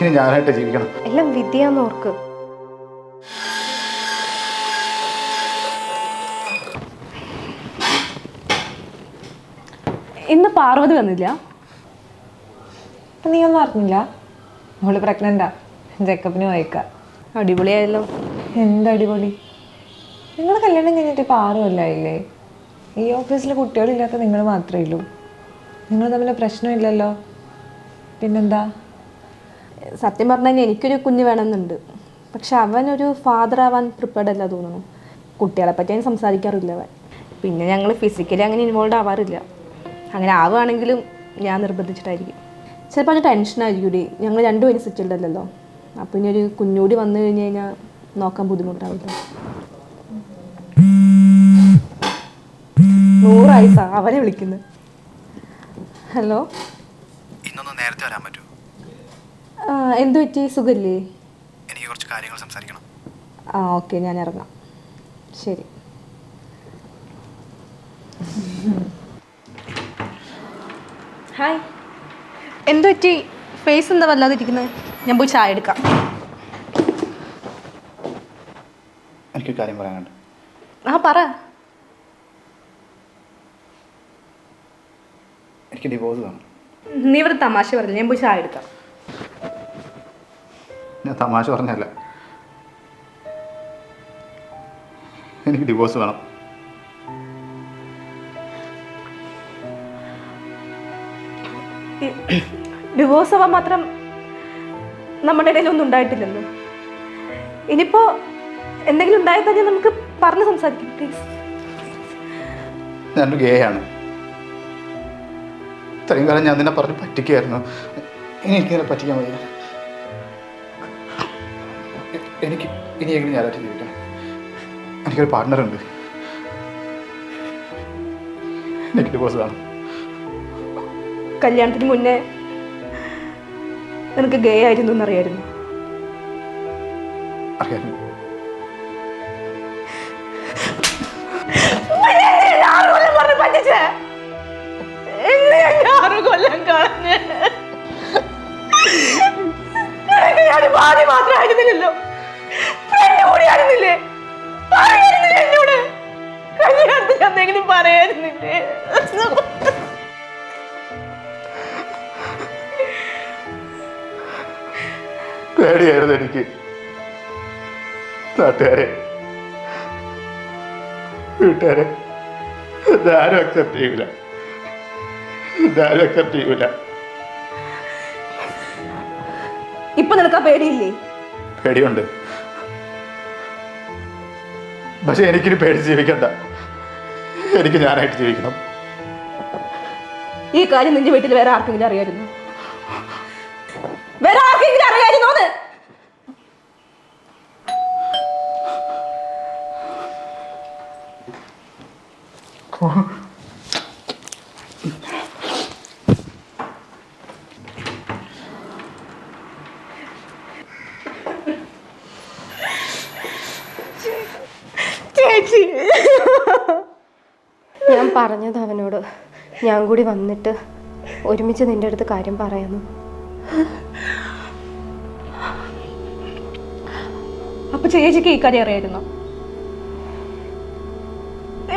എനിക്കിനി ഞാനായിട്ട് ജീവിക്കണം. എല്ലാം വിദ്യാന്നോർക്ക്. ഇന്ന് പാർവതി വന്നില്ല? നീ ഒന്നും അറിഞ്ഞില്ല? അവള് പ്രഗ്നന്റാ, ചെക്കപ്പിന് പോയേക്കാം. അടിപൊളിയായല്ലോ. എന്തടിപൊളി! നിങ്ങൾ കല്യാണം കഴിഞ്ഞിട്ട് ഇപ്പോൾ 6 കൊല്ലമായില്ലേ? ഈ ഓഫീസിൽ കുട്ടികളില്ലാത്ത നിങ്ങൾ മാത്രമേ ഉള്ളൂ. നിങ്ങൾ തമ്മിൽ പ്രശ്നമില്ലല്ലോ, പിന്നെന്താ? സത്യം പറഞ്ഞു കഴിഞ്ഞാൽ എനിക്കൊരു കുഞ്ഞ് വേണമെന്നുണ്ട്. പക്ഷെ അവനൊരു ഫാദർ ആവാൻ പ്രിപ്പയർഡ് അല്ല തോന്നുന്നു. കുട്ടികളെ പറ്റി ഞാൻ സംസാരിക്കാറില്ല അവൻ. പിന്നെ ഞങ്ങൾ ഫിസിക്കലി അങ്ങനെ ഇൻവോൾവ് ആവാറില്ല. അങ്ങനെ ആവുകയാണെങ്കിലും ഞാൻ നിർബന്ധിച്ചിട്ടായിരിക്കും. ചിലപ്പോൾ അത് ടെൻഷനായിരിക്കും. ഞങ്ങൾ രണ്ടുപേരും സെറ്റിൽഡ് അല്ലല്ലോ. അപ്പോൾ ഇനി ഒരു കുഞ്ഞൂടി വന്നു കഴിഞ്ഞ് കഴിഞ്ഞാൽ നോക്കാൻ ബുദ്ധിമുട്ടാവില്ല. 100 ആയിസ അവനെ വിളിക്കുന്നത്. ഹലോ, ഇന്നൊന്ന് നേരത്തെ വരാൻ പറ്റുമോ? എന്തു പറ്റി? സുഖല്ലേ? എനിക്ക് കുറച്ച് കാര്യങ്ങൾ സംസാരിക്കണം. ഓക്കെ, ഞാൻ ഇറങ്ങാം. ശരി. ഹായ്. എന്തു പറ്റി? ഫേസ് എന്താ വല്ലാതിരിക്കുന്നത്? ഞാൻ പോയി ചായ എടുക്കാം. എനിക്കൊരു കാര്യം പറയാനുണ്ട്. പറ. എനിക്ക് ഡിവോഴ്സ് വേണം. നീ ഇവിടെ തമാശ പറഞ്ഞില്ല. ഞാൻ പോയി ചായ എടുക്കാം. ഞാൻ തമാശ പറഞ്ഞല്ല, എനിക്ക് ഡിവോഴ്സ് വേണം. ഡിവോഴ്സ് ആവാൻ മാത്രം നമ്മുടെ ഇടയിലൊന്നും ഉണ്ടായിട്ടില്ലല്ലോ. ഇനിയിപ്പോൾ എന്തെങ്കിലും ഉണ്ടായാൽ തന്നെ നമുക്ക് പറഞ്ഞ് സംസാരിക്കും. പ്ലീസ്. ഞാനൊരു ഗേ ആണ്. ഇത്രയും കാലം ഞാൻ നിന്നെ പറഞ്ഞ് പറ്റിക്കുകയായിരുന്നു. ഇനി എനിക്കിങ്ങനെ പറ്റിക്കാൻ വയ്യ. എനിക്ക് ഇനിയെങ്കിലും ഞാനായിട്ട് ജീവിക്കണം. എനിക്കൊരു പാർട്ട്ണറുണ്ട്. എനിക്ക് ഡിവോഴ്സ് വേണം. കല്യാണത്തിന് മുന്നേ നിനക്ക് ഗേ ആയിരുന്നു എന്നറിയായിരുന്നു? അറിയായിരുന്നു. മാത്രമായിരുന്നില്ലല്ലോ, കൂടിയായിരുന്നില്ലേ? എന്നോട് കല്യാണത്തിന് എന്തെങ്കിലും പറയായിരുന്നില്ലേ? പേടിയായിരുന്നു എനിക്ക്. നാട്ടുകാരെ, വീട്ടുകാരെ ഇതാരും അക്സെപ്റ്റ് ചെയ്യൂല. ഇപ്പൊ നിനക്ക് ആ പേടിയില്ലേ? പേടിയുണ്ട്. പക്ഷെ എനിക്കിനി പേടിച്ച് ജീവിക്കണ്ട. എനിക്ക് ഞാനായിട്ട് ജീവിക്കണം. ഈ കാര്യം നിന്റെ വീട്ടിൽ വേറെ ആർക്കെങ്കിലും അറിയായിരുന്നു? വേറെ ആർക്കെങ്കിലും അറിയായിരുന്നോ? ചേച്ചി, ഞാൻ പറഞ്ഞത് അവനോട് ഞാൻ കൂടി വന്നിട്ട് ഒരുമിച്ച് നിന്റെ അടുത്ത് കാര്യം പറയാന്നു. അപ്പൊ ചേച്ചിക്ക് ഈ കാര്യം അറിയായിരുന്നോ?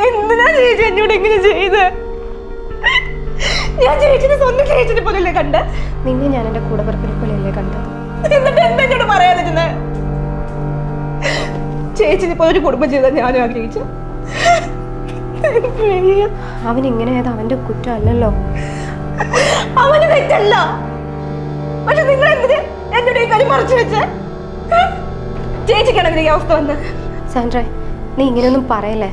എന്തിനാ ചേച്ചി എന്നോട് ഇങ്ങനെ ചെയ്ത്? ഞാൻ ചേച്ചിനെ സ്വന്തം ചേച്ചിനെ പോലല്ലേ കണ്ട? നിന്നെ ഞാൻ എൻ്റെ കൂടെ പിറപ്പിനെ പോലെയല്ലേ കണ്ടത്? എന്നിട്ട് എന്താ എന്നോട് പറയാതിരുന്നേ? ചേച്ചിനെ പോലെ ഒരു കുടുംബം ചെയ്താൽ ഞാനും ആഗ്രഹിച്ചു. അവൻ ഇങ്ങനെയായത് അവന്റെ കുറ്റമല്ലല്ലോ. അവന് തെറ്റല്ല. പക്ഷെ നിങ്ങൾ എന്തിന് എന്നോട് ഈ കാര്യം മറച്ചു വെച്ച്? ചേച്ചിക്കാണ് ഈ അവസ്ഥ വന്ന്. സാൻഡ്ര, നീ ഇങ്ങനെയൊന്നും പറയല്ലേ.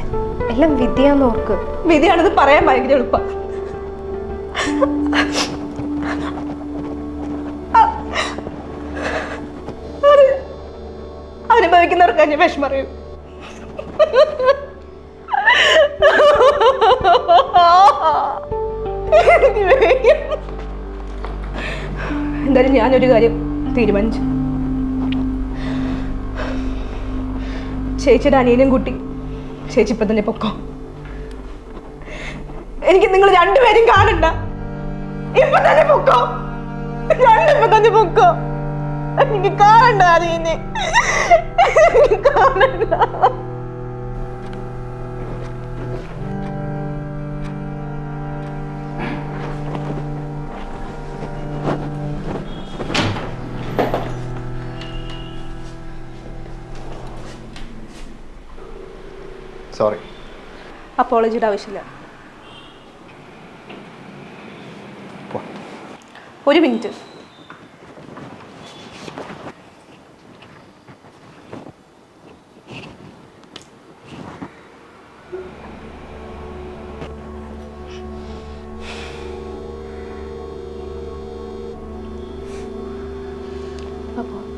എല്ലാം വിദ്യാന്നോർക്ക്. വിധിയാണെന്ന് പറയാൻ ഭയങ്കര എളുപ്പം. അനുഭവിക്കുന്നവർക്ക് അതിന് വിഷമം അറിയും. എന്തായാലും ഞാനൊരു കാര്യം തീരുമാനിച്ചു. ചേച്ചിയുടെ അനിയനും കുട്ടി ചേച്ചി ഇപ്പൊ തന്നെ പൊക്കോ. എനിക്ക് നിങ്ങൾ രണ്ടുപേരും കാണണ്ട. ഇപ്പൊ തന്നെ പൊക്കോ. ഇപ്പൊ തന്നെ പൊക്കോ. എനിക്ക് കാണണ്ട അറിയുന്നേ, എനിക്ക് കാണണ്ട. സോറി. അപ്പോളജിയുടെ ആവശ്യമില്ല. പോ. ഒരു മിനിറ്റ്. അപ്പോൾ